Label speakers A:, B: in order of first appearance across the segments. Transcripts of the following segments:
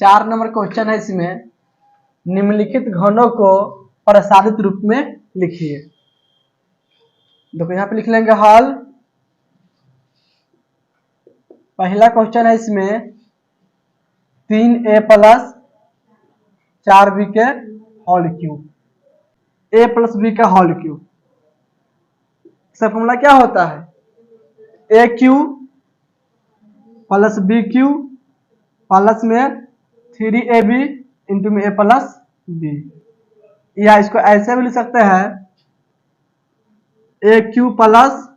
A: 4 number question है। इसमें निम्नलिखित घनों को प्रसारित रूप में लिखिए। देखो यहाँ पे लिख लेंगे हल। पहला क्वेश्चन है इसमें 3a प्लस 4b के whole cube, a plus b का होल क्यूब। इसका फॉर्मूला क्या होता है? a cube plus b cube plus में 3ab इंटू में a प्लस b, या इसको ऐसे भी लिख सकते हैं a cube plus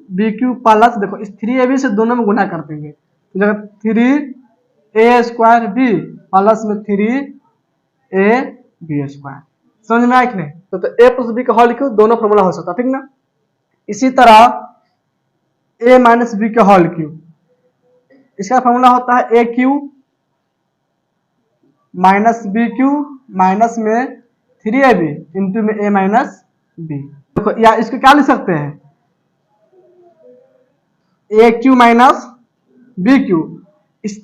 A: b cube plus, देखो इस 3ab से दोनों में गुना कर देंगे तो जगह 3a स्क्वायर b प्लस में 3ab स्क्वायर। समझ में आया कि नहीं? तो a प्लस b का होल क्यूब दोनों फॉर्मूला हो सकता है, ठीक ना। इसी तरह a माइनस b का होल क्यूब, इसका फॉर्मूला होता है a cube minus b cube minus में 3ab इंटू में a माइनस b। देखो या इसको क्या लिख सकते हैं? a cube minus b cube, इस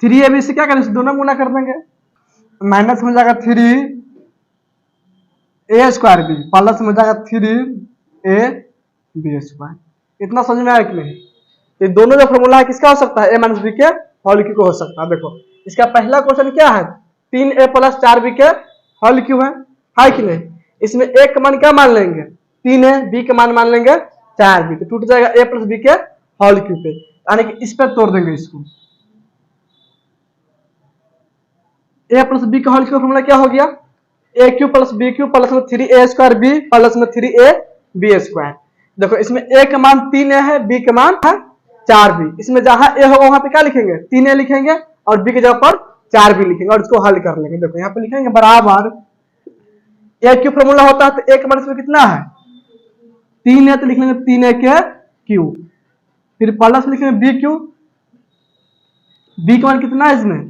A: 3ab से क्या करें? दोनों गुना कर देंगे, माइनस हो जाएगा 3a स्क्वायर b प्लस हो जाएगा 3ab स्क्वायर। इतना समझ में आया कि नहीं? ये दोनों जो फॉर्मूला है किसका हो सकता है? a माइनस b के होल क्यूब हो सकता है। देखो इसका पहला क्वेश्चन क्या है? 3a प्लस 4b के होल क्यूब है कि नहीं? इसमें a का मान क्या मान लेंगे? 3a, b का मान लेंगे 4b, तो टूट जाएगा a प्लस b के होल क्यूब पे, यानी कि इस पर तोड़ देंगे इसको। a प्लस b का होल क्यूब फॉर्मूला क्या हो गया? a cube plus b cube plus में 3a स्क्वायर b प्लस में 3ab स्क्वायर। देखो इसमें a का मान 3a है, b का मान है 4b। इसमें जहां a होगा वहां पे क्या लिखेंगे? 3a लिखेंगे और b के जगह पर 4b लिखेंगे और इसको हल कर लेंगे। देखो यहाँ पे लिखेंगे बराबर a क्यूब फॉर्मूला होता है तो a का मान इसमें कितना है? 3a, तो लिख लेंगे 3a के क्यूब, फिर प्लस लिखेंगे b क्यूब, b का मान कितना है इसमें?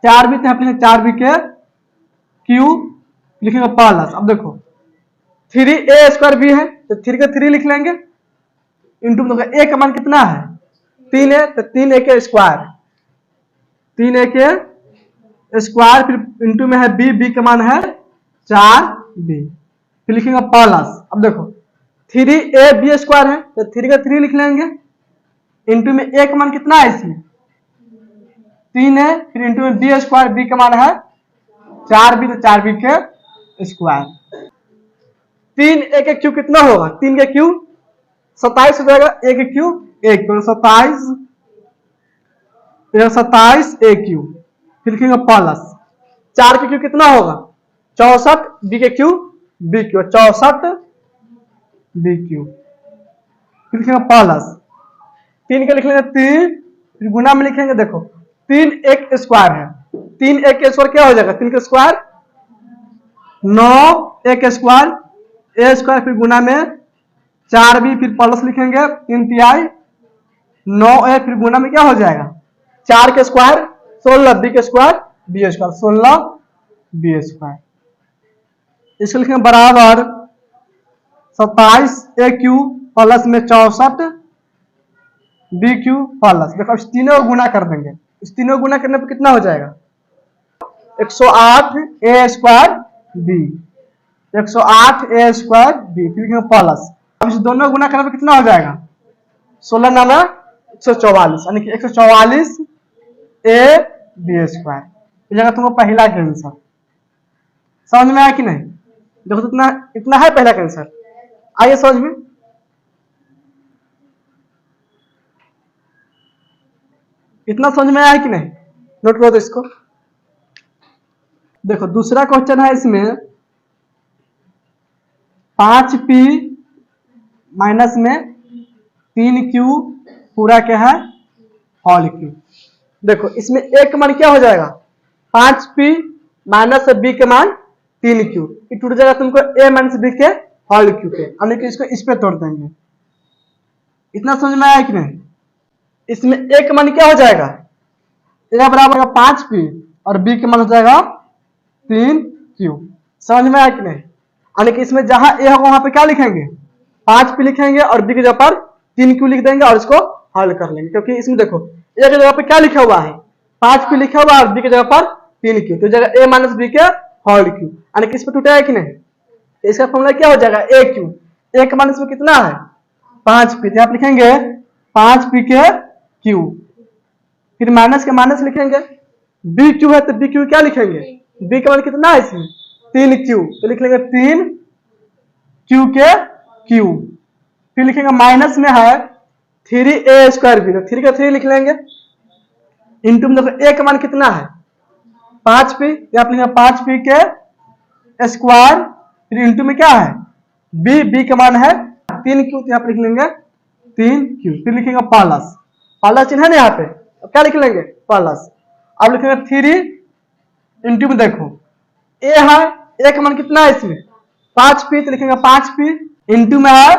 A: 4b, तो यहाँ पे 4b के क्यूब लिखेंगे प्लस। अब देखो 3a स्क्वायर b है तो 3 का 3 लिख लेंगे इंटू में a का मान कितना है? 3a, तो 3a के स्क्वायर, 3a के स्क्वायर, फिर इंटू में है b का मान है 4b, फिर लिखेंगे प्लस। अब देखो 3ab स्क्वायर है तो 3 का 3 लिख लेंगे इंटू में a का मान कितना है इसमें? 3a, फिर इंटू में b स्क्वायर, b का मान है 4b, तो 4b के स्क्वायर। 3a के क्यूब कितना होगा? 3 के क्यूब 27 हो जाएगा, a के क्यूब 1, तो 27, फिर 27 a क्यूब, फिर लिखेंगे प्लस। 4 के क्यूब कितना होगा? 64, b के cube b cube 64 b cube, फिर लिखेंगे प्लस। 3 के लिख लेंगे 3, फिर गुना में लिखेंगे, देखो 3 एक स्क्वायर है, 3 एक स्क्वायर क्या हो जाएगा? 3 का स्क्वायर 9 एक स्क्वायर a स्क्वायर, फिर गुना में 4b, फिर प्लस लिखेंगे 3 तिहाई 9a, फिर गुना में क्या हो जाएगा? 4 के स्क्वायर 16 b के square b square 16 b square. इसको लिखेंगे बराबर 27 a क्यूब प्लस में 64 b क्यूब प्लस। देखो इस तीनों को गुना कर देंगे, इस तीनों को गुना करने पर कितना हो जाएगा? 108 a square b, 108 a square b, फिर प्लस। अब इस दोनों गुना करने पर कितना हो जाएगा? 16 नामा 144, यानी कि 144 a b स्क्वायर। इस जगह तुमको पहला का आंसर समझ में आया कि नहीं? देखो तो इतना है पहला का आंसर। आइए समझ में, इतना समझ में आया कि नहीं? नोट करो तो इसको। देखो दूसरा क्वेश्चन है, इसमें 5p माइनस में 3q पूरा क्या है? Whole cube. देखो इसमें a का मान क्या हो जाएगा? 5p माइनस b के मान 3q, ये टूट जाएगा तुमको a माइनस b के होल क्यूब पे, यानी कि इसको इस पे तोड़ देंगे। इतना समझ में आया कि नहीं? इसमें a का मान क्या हो जाएगा? a बराबर 5p और b का मान हो जाएगा 3q। समझ में आया कि नहीं? यानी कि इसमें जहां a होगा वहां पे क्या लिखेंगे? 5p लिखेंगे और b की जगह पर 3q लिख देंगे और इसको हल कर लेंगे, क्योंकि इसमें देखो a की जगह पे क्या लिखा हुआ है? 5 पी लिखा हुआ और बी की जगह पर 3 क्यू, तो जगह ए माइनस बी के होल क्यू, यानी किस पर टूटेगा कि नहीं। तो इसका फॉर्मूला क्या हो जाएगा, ए क्यू, ए के माइनस में कितना है 5 पी, तो आप लिखेंगे 5 पी के क्यू, फिर माइनस के माइनस लिखेंगे, बी क्यू है तो बी क्यू क्या लिखेंगे, बी का मान कितना है इसमें 3 क्यू, तो लिख लेंगे 3 क्यू के क्यू, फिर लिखेंगे माइनस में है 3a स्क्वायर बी, तो 3 का 3 लिख लेंगे, इंटू में देखो ए का मान कितना है 5 पी, आप लिखेंगे 5 पी के स्क्वायर, फिर इंटू में क्या है बी, बी का मान है 3 क्यू, तो यहाँ पे लिख लेंगे 3 क्यू, फिर लिखेंगे प्लस, प्लस चिन्ह है ना यहाँ पे, अब क्या लिख लेंगे प्लस, अब लिखेंगे 3 इंटू में देखो ए है, ए का मान कितना है इसमें 5 पी, तो लिखेंगे 5 पी, इंटू में है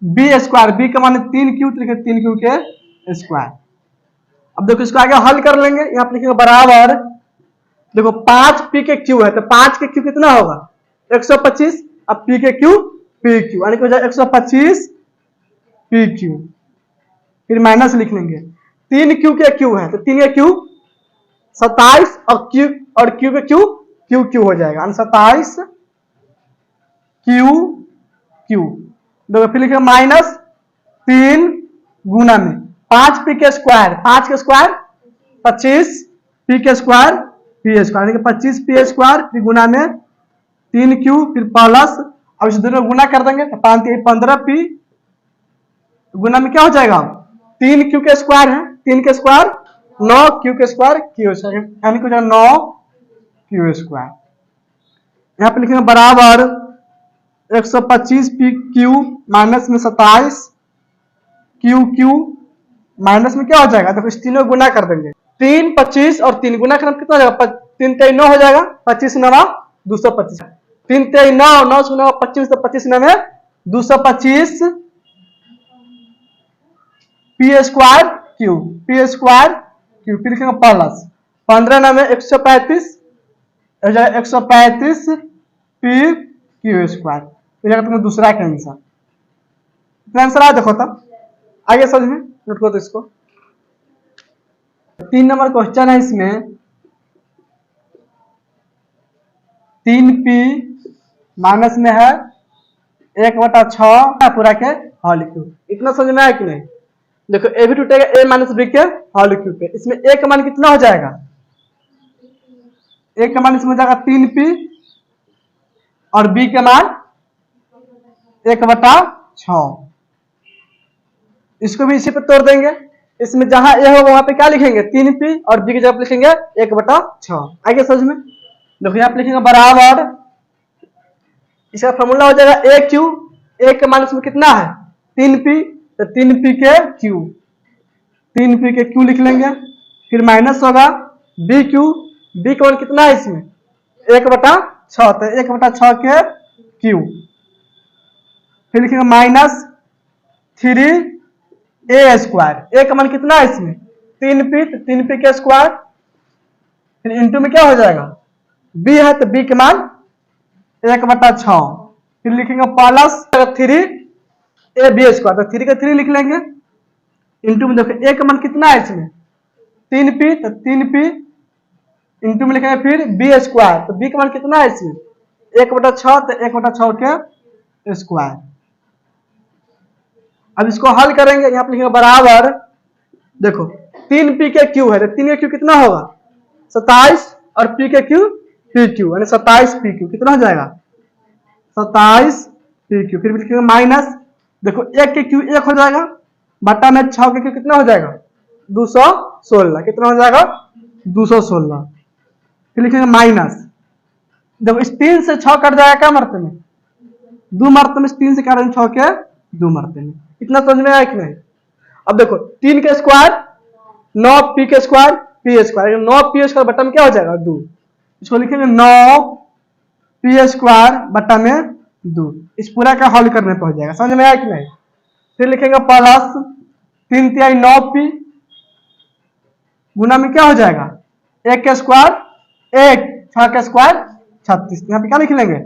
A: बी स्क्वायर, बी का मान 3 क्यू, तो लिखेंगे 3 क्यू के स्क्वायर। अब देखो इसको आगे हल कर लेंगे, यहाँ पे लिखेंगे बराबर, देखो 5 पी के क्यू है तो 5 के क्यू कितना होगा 125, अब पी के क्यू पी क्यू, यानी कि 125 पी क्यू, फिर माइनस लिख लेंगे 3 क्यू के क्यू है तो 3 के क्यू 27 और क्यू के क्यू क्यू क्यू हो जाएगा, 27 क्यू क्यू, देखो फिर लिखेंगे माइनस 3 गुना में 5 पी के स्क्वायर, 5 के स्क्वायर 25 पी के स्क्वायर पी स्क्वायर, यानी कि 25 पी स्क्वायर, फिर गुना में 3 क्यू, फिर प्लस, अब इस दोनों गुना कर देंगे तो 15 पी, गुना में क्या हो जाएगा 3 क्यू के स्क्वायर है, 3 के स्क्वायर 9 क्यू के स्क्वायर क्यू स्क्वायर, यानी कि 9 क्यू स्क्वायर। यहाँ पे लिखेंगे बराबर 125 पी क्यू माइनस में 27 क्यू क्यू, माइनस में क्या हो जाएगा, देखो इस तीनों गुना कर देंगे, 3 25 और 3 गुना करना कितना हो जाएगा 3 3 9 हो जाएगा, 25 9 225, 3 3 9 9 9 25, तो 25 9 225 P square Q, P square Q, फिर लिखेंगे प्लस 15 9 135 हो जाएगा 135 पी क्यू स्क्वायर, फिर तुम्हें दूसरा का आंसर, इतना आंसर आया देखो तब आगे समझ में, नोट करो तो इसको 3 नंबर क्वेश्चन है, इसमें 3 पी माइनस में है 1/6 पूरा के होल क्यूब, इतना समझ में आया कि नहीं। देखो ए भी टूटेगा ए माइनस बी के होल क्यूब पे, इसमें ए का मान कितना हो जाएगा, ए का मान इसमें हो जाएगा 3 पी और बी का मान 1/6, इसको भी इसी पे तोड़ देंगे, इसमें जहां ए होगा वहां पे क्या लिखेंगे 3 पी और बी की जगह लिखेंगे 1/6, आगे समझ में। देखो यहाँ पे लिखेंगे बराबर, इसका फॉर्मूला हो जाएगा ए क्यू, ए के मान इसमें कितना है 3 पी, तो 3 पी के क्यू, 3 पी के क्यू लिख लेंगे, फिर माइनस होगा बी क्यू, बी का मान कितना है इसमें 1/6, तो 1/6 के क्यू, फिर लिखेंगे माइनस 3 ए स्क्वायर, ए का मान कितना है इसमें 3 पी, तो 3 पी के स्क्वायर, फिर इंटू में क्या हो जाएगा बी है तो बी के मान 1/6, फिर लिखेंगे प्लस 3 ए बी स्क्वायर, तो 3 का 3 लिख लेंगे, इंटू में देखो ए का मान कितना है इसमें 3 पी, तो 3 पी इंटू में लिखेंगे फिर बी स्क्वायर, तो बी का मान कितना है इसमें 1/6, तो 1/6 के स्क्वायर। अब इसको हल करेंगे, यहाँ पे लिखेंगे बराबर, देखो 3 पी के क्यू है तो 3 के क्यू कितना होगा 27 और पी के क्यू पी क्यू, यानी 27 पी क्यू कितना हो जाएगा 27 पी क्यू, फिर लिखेंगे माइनस, देखो 1 के क्यू 1 हो जाएगा, बटा में 6 के क्यू कितना हो जाएगा 216, कितना हो जाएगा 216, फिर लिखेंगे माइनस, देखो इस 3 से 6 कट जाएगा क्या मरते में 2 मरते में, 3 से काटेंगे 6 के 2 मरते में, इतना समझ में आया कि नहीं। अब देखो 3 के स्क्वायर 9 पी के square P square, 9 P square बटा में क्या हो जाएगा 2, इसको लिखेंगे 9 पी स्क्वायर बटा में 2, इस पूरा का हल करने पर हो जाएगा, समझ में आया कि नहीं। फिर लिखेंगे प्लस 3 तिहाई 9 पी, गुना में क्या हो जाएगा 1 के स्क्वायर 1, 6 के स्क्वायर 36, यहाँ पे क्या लिख लेंगे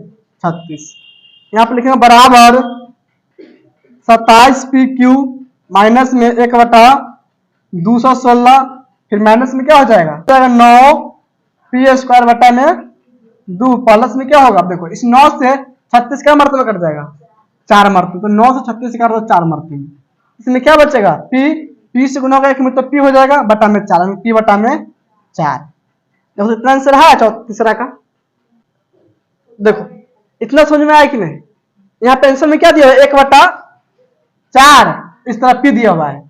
A: 36, यहाँ पे लिखेंगे बराबर 27 पी क्यू माइनस में 1/216 फिर माइनस में क्या हो जाएगा, 9 पी स्क्वायर बटा में 2 प्लस में क्या होगा, देखो इस 9 से 36 का मरतबा कट जाएगा, 4 मरतबे, तो 9 से 36 काट दो 4 मरतबे, इसमें क्या बचेगा, पी से गुना होगा 1 में, तो पी हो जाएगा बटा में 4, पी बटा में 4। देखो इतना आंसर है तीसरा का। देखो इतना समझ में आया कि नहीं। यहाँ पे आंसर में क्या दिया है, 1/4 इस तरह पी दिया हुआ है,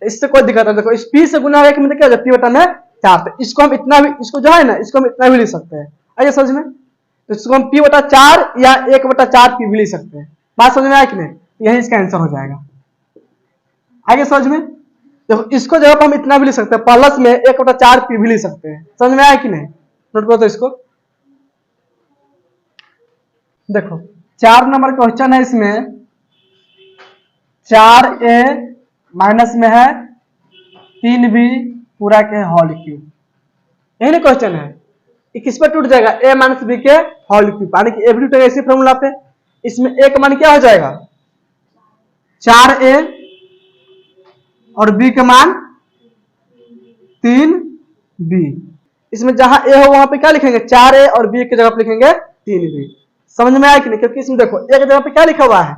A: इससे कोई दिक्कत नहीं। देखो इस पी से गुना 1 में तो क्या हो जाए, पी बटा में 4, तो इसको हम इतना भी, इसको जो है ना, इसको हम इतना भी लिख सकते हैं, आइए समझ में। तो इसको हम पी बटा 4 या 1/4 पी भी लिख सकते हैं। बात समझ में आया कि नहीं, यही इसका आंसर हो जाएगा। आगे समझ में, देखो इसको जगह पर हम इतना भी लिख सकते हैं, प्लस में 1/4 पी भी लिख सकते हैं। समझ में आया कि नहीं, नोट करो तो इसको। देखो 4 नंबर क्वेश्चन है, इसमें 4a माइनस में है 3b पूरा के होल क्यूब, यही ना क्वेश्चन है। ये किस पर टूट जाएगा, a माइनस बी के होल क्यूब, यानी कि a भी टूटेगा इसी फॉर्मूला पे। इसमें a का मान क्या हो जाएगा, 4a और b का मान 3b। इसमें जहां a हो वहां पे क्या लिखेंगे, 4a और b की जगह पे लिखेंगे 3b। समझ में आया कि नहीं, क्योंकि इसमें देखो a की जगह पे क्या लिखा हुआ है,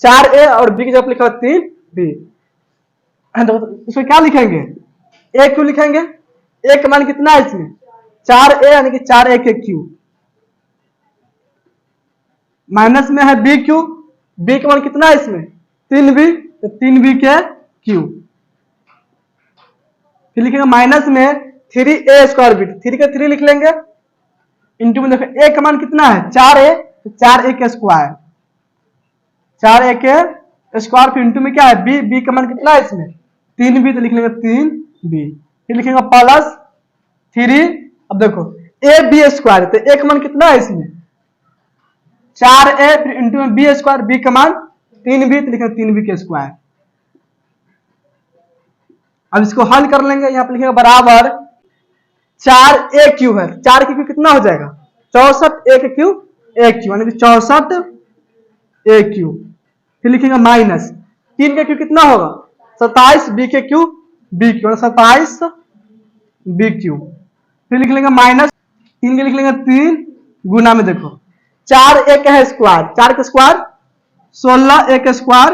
A: 4a और b की जगह पे लिखा हुआ 3b। इसमें क्या लिखेंगे, a क्यों लिखेंगे, a का मान कितना है इसमें, 4a यानी कि 4a के क्यूब, माइनस में है b क्यूब, b का मान कितना है इसमें 3b, तो 3b के क्यूब। फिर लिखेंगे माइनस में 3a स्क्वायर बी, 3 का 3 लिख लेंगे, इंटू में देखो a का मान कितना है 4a, तो 4a के स्क्वायर, 4a के स्क्वायर, फिर इंटू में क्या है b का मान कितना है इसमें 3b, तो लिख लेंगे 3b। फिर लिखेंगे प्लस 3, अब देखो a b स्क्वायर, तो a का मान कितना है इसमें 4a, फिर इंटू में b स्क्वायर, b का मान 3b, तो लिखेंगे 3b के स्क्वायर। अब इसको हल कर लेंगे, यहाँ पे लिखेंगे बराबर 4a क्यूब है, 4 के क्यूब कितना हो जाएगा 64, a के क्यूब a क्यूब यानी कि 64 a क्यूब। फिर लिखेंगे माइनस 3 के क्यूब कितना होगा 27 b के cube b cube, 27 b cube. फिर लिख लेंगे माइनस 3 के लिख लेंगे 3 गुना में, देखो 4a का है स्क्वायर, 4 का स्क्वायर 16 a का स्क्वायर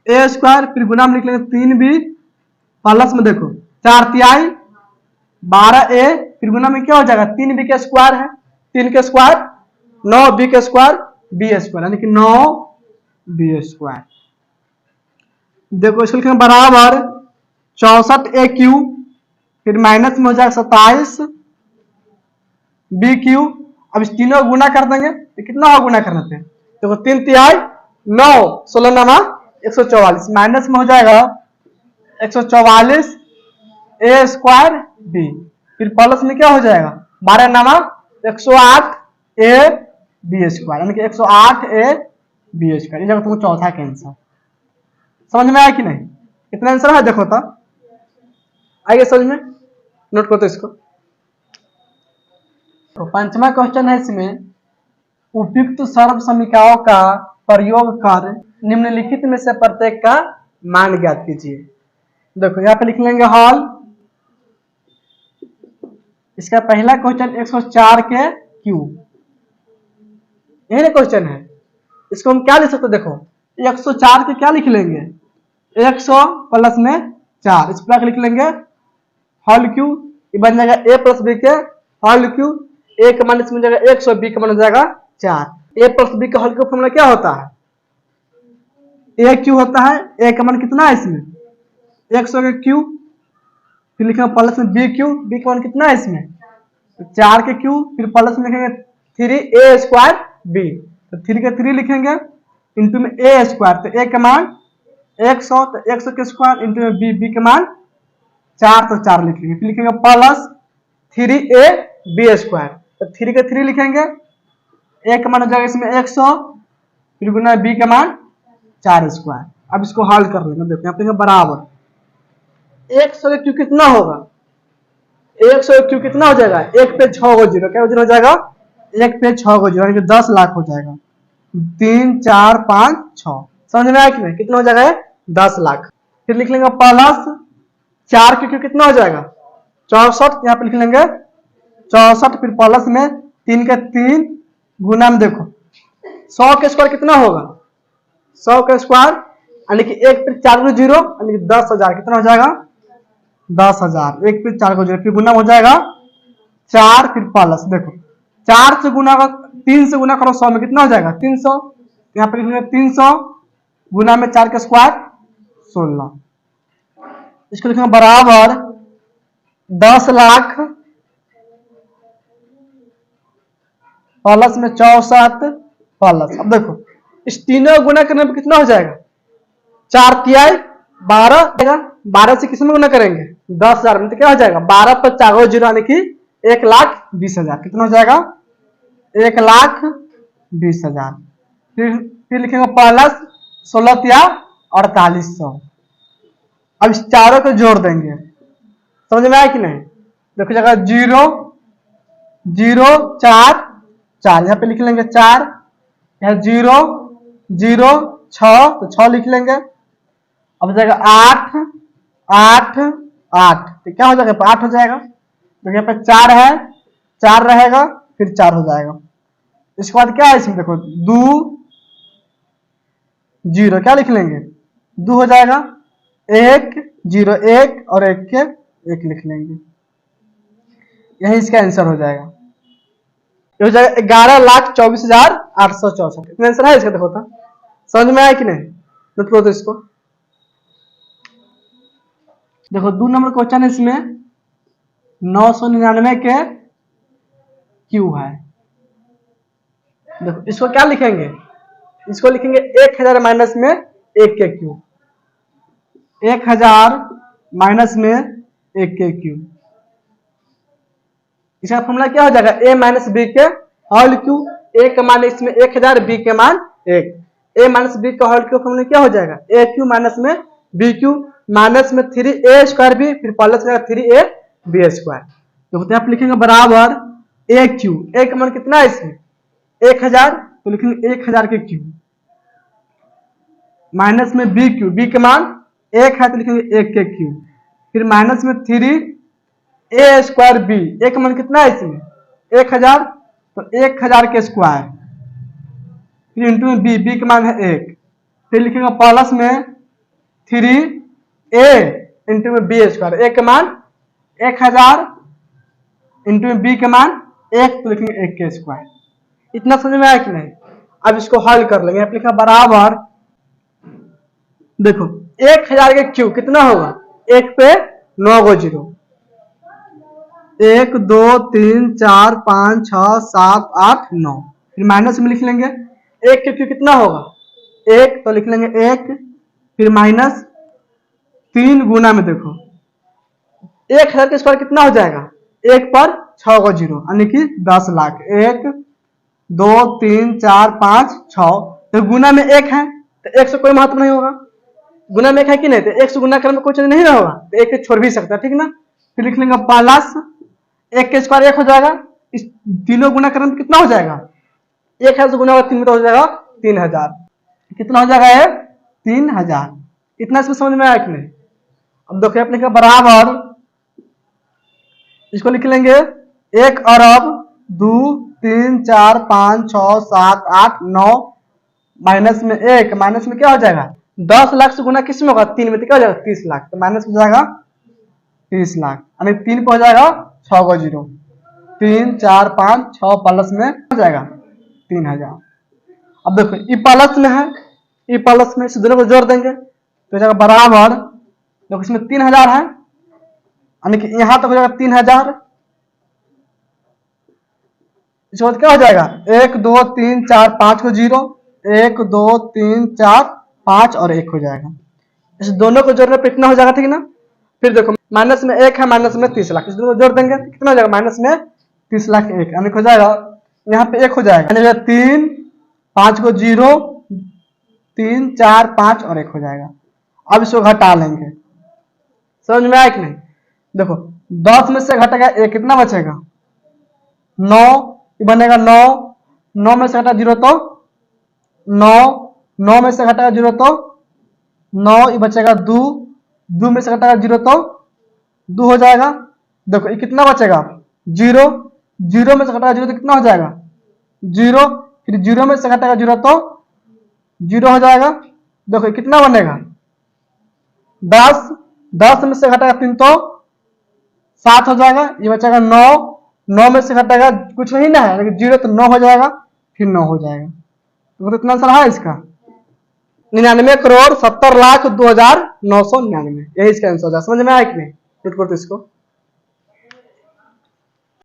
A: a स्क्वायर, फिर गुना में लिख लेंगे 3b, प्लस में देखो 4 तिहाई 12a, फिर गुना में क्या हो जाएगा 3b का स्क्वायर है, 3 का स्क्वायर 9b का स्क्वायर b स्क्वायर यानी कि 9b स्क्वायर। देखो इसको लिखेंगे बराबर 64a क्यूब, फिर माइनस में हो जाएगा 27 b क्यूब। अब इस तीनों को गुना कर देंगे, तो कितना होगा गुना करने पे, देखो 3 तिहाई 9, 16 नामा 144, माइनस में हो जाएगा 144 a स्क्वायर b, फिर प्लस में क्या हो जाएगा 12 नामा 108 a b स्क्वायर यानी कि 108 a b स्क्वायर। ये जगह तुमको चौथा का आंसर समझ में आया कि नहीं, कितना आंसर है देखो तो, आइए समझ में, नोट करो तो इसको। तो पंचमा क्वेश्चन है, इसमें उपयुक्त सर्व समीकरणों का प्रयोग कर निम्नलिखित में से प्रत्येक का मान ज्ञात कीजिए। देखो यहाँ पे लिख लेंगे हॉल, इसका पहला क्वेश्चन 104 के क्यूब, यही ना क्वेश्चन है। इसको हम क्या लिख सकते हैं, देखो 104 के क्या लिख लेंगे 100 प्लस में 4, इस प्रकार लिख लेंगे होल क्यूब, ये बन जाएगा a प्लस बी के होल क्यूब, a का मान इसमें जाएगा 100, b का मान हो जाएगा 4। a प्लस बी का होल क्यूब फॉर्मूला क्या होता है, a क्यूब होता है, a का मान कितना है इसमें 100 के क्यूब, फिर लिखेंगे प्लस में b क्यूब, b का मान कितना है इसमें 4 के क्यूब, फिर प्लस में लिखेंगे 3a स्क्वायर b, तो 3 के 3 लिखेंगे इंटू में a स्क्वायर, तो a का मान 100, तो 100 के स्क्वायर इंटू में b का मान 4, तो 4 लिख लेंगे, फिर लिखेंगे प्लस 3a b स्क्वायर, तो 3 के 3 लिखेंगे, a का मान हो जाएगा इसमें 100, फिर गुना b का मान 4 स्क्वायर। अब इसको हल कर लेंगे, देखो यहाँ पे बराबर 100 का क्यूब कितना होगा, 100 का क्यूब कितना हो जाएगा, 1 पे 6 को जीरो, क्या हो जाएगा 1 पे 6 को जीरो यानी कि 10 लाख हो जाएगा, 3 4 5 6, समझ में आया कि नहीं, कितना हो जाएगा 10 लाख। फिर लिख लेंगे प्लस 4 के क्यूब कितना हो जाएगा 64 यहाँ पे लिख लेंगे 64, फिर प्लस में 3 के 3 गुना में देखो 100 का स्क्वायर कितना होगा, 100 का स्क्वायर यानी कि 1 फिर 4 को 0 यानी कि 10,000 कितना हो जाएगा 10,000, 1 फिर 4 को 0 फिर गुना हो जाएगा 4 फिर प्लस देखो 4 से गुना का 3 से गुना करो 100 में कितना हो जाएगा 300, यहाँ पे लिखेंगे 300 गुना में 4 का स्क्वायर 16, इसको लिखेंगे बराबर 10 लाख प्लस में 64 प्लस। अब देखो इस तीनों गुना करने पर कितना हो जाएगा 4 तिहाई 12, 12 से किस में गुना करेंगे 10,000 में, तो क्या हो जाएगा 12 पर 4 जीरो यानी कि 1,20,000 कितना हो जाएगा 1,20,000। फिर लिखेंगे प्लस 16 तिया 4800। अब इस चारों को जोड़ देंगे, समझ में आया कि नहीं, देखो जगह 0 0 4 4 यहाँ पे लिख लेंगे 4, यहाँ 0 0 6 तो 6 लिख लेंगे। अब जाएगा 8 8 8 तो क्या हो जाएगा 8 हो जाएगा, तो यहाँ पे 4 है 4 रहेगा फिर 4 हो जाएगा। इसके बाद क्या है इसमें देखो 2 0 क्या लिख लेंगे 2 हो जाएगा, 1 0 1 और 1 के 1 लिख लेंगे, यही इसका आंसर हो जाएगा। ये हो जाएगा 11,24,864। कितना आंसर है इसका देखो था, समझ में आया कि नहीं, नोट करो तो इसको। देखो 2 नंबर क्वेश्चन इसमें 999 के क्यू है। देखो इसको क्या लिखेंगे, इसको लिखेंगे 1000 माइनस में 1 के क्यू, 1000 माइनस में 1 के क्यू। इसका फॉर्मूला क्या हो जाएगा a माइनस बी के होल क्यू, a का मान इसमें 1000 b के मान 1, a माइनस बी का होल क्यू फॉर्मूला क्या हो जाएगा a क्यू माइनस में b क्यू माइनस में 3a स्क्वायर b फिर प्लस में 3a b स्क्वायर। तो यहाँ पे लिखेंगे बराबर a क्यू, a का मान कितना है इसमें 1000 तो लिखेंगे 1000 के क्यू माइनस में b क्यू, b के मान 1 है तो लिखेंगे 1 के क्यू, फिर माइनस में 3a स्क्वायर b, a का मान कितना है इसमें 1000 तो 1000 के स्क्वायर फिर इंटू में b, b का मान है 1, फिर लिखेंगे प्लस में 3a इंटू में b स्क्वायर, a का मान 1000 इंटू में b का मान 1 तो लिखेंगे 1 के स्क्वायर। इतना समझ में आया कि नहीं। अब इसको हल कर लेंगे, लिखा बराबर देखो 1000 के क्यू कितना होगा 1 पे 9 गो 0, 1 2 3 4 5 6 7 8 9, फिर माइनस में लिख लेंगे 1 के क्यू कितना होगा 1 तो लिख लेंगे 1, फिर माइनस 3 गुना में देखो 1000 के स्क्वायर कितना हो जाएगा 1 पर 6 गो 0 यानी कि 10 लाख, 1 2 3 4 5 6, तो गुना में 1 है तो 1 से कोई महत्व नहीं होगा, गुना में 1 है कि नहीं, तो 1 से गुना करने में कोई चीज नहीं होगा तो 1 छोड़ भी सकता है, ठीक ना। फिर लिख लेंगे प्लस 1 के स्क्वायर 1 हो जाएगा, इस तीनों गुना करने में कितना हो जाएगा 1000 से गुना होगा 3 में तो हो जाएगा 3000, कितना हो जाएगा ये 3000। इतना इसमें समझ में आया कि नहीं। अब देखो अपने का बराबर इसको लिख लेंगे 1 अरब 2 3 4 5 6 7 8 9 माइनस में 1, माइनस में क्या हो जाएगा 10 लाख से गुना किस में होगा 3 में तो क्या हो जाएगा 30 लाख, तो माइनस हो जाएगा 30 लाख यानी 3 पे हो जाएगा 6 गो 0, 3 4 5 6 प्लस में हो जाएगा 3000। अब देखो ई प्लस में है, ई प्लस में इस दोनों को जोड़ देंगे तो हो जाएगा बराबर देखो इसमें 3000 है यानी कि यहां तक हो जाएगा 3000, इसके बाद क्या हो जाएगा 1 2 3 4 5 को 0, 1 2 3 4 5 और 1 हो जाएगा, इस दोनों को जोड़ने पर इतना हो जाएगा, ठीक ना। फिर देखो माइनस में 1 है माइनस में 30 लाख, इस दोनों को जोड़ देंगे तो कितना हो जाएगा माइनस में 30 लाख 1 यानी हो जाएगा यहाँ पे 1 हो जाएगा यानी 3 5 को 0 3 4 5 और 1 हो जाएगा। अब इसको घटा लेंगे, समझ में आया कि नहीं। देखो 10 में से घटेगा 1 कितना बचेगा 9, बनेगा 9, 9 में से घटा 0 तो 9, 9 में से घटेगा 0 तो 9, ये बचेगा 2, 2 में से घटेगा 0 तो 2 हो जाएगा, देखो ये कितना बचेगा, जीरो, जीरो में से घटाएगा जीरो तो कितना हो जाएगा, जीरो, फिर जीरो में से घटाएगा जीरो तो जीरो हो जाएगा। देखो ये कितना बनेगा, 10, 10 में से घटाएगा 3 तो 7 हो जाएगा। ये बचेगा 9, 9 में से घटाएगा कुछ नहीं ना है, लेकिन जीरो तो 9 हो जाएगा, फिर 9 हो जाएगा। तो कितना आंसर है इसका, 99,70,02,999। यही इसका आंसर हो जाएगा। समझ में आया कि नहीं, नोट करते इसको।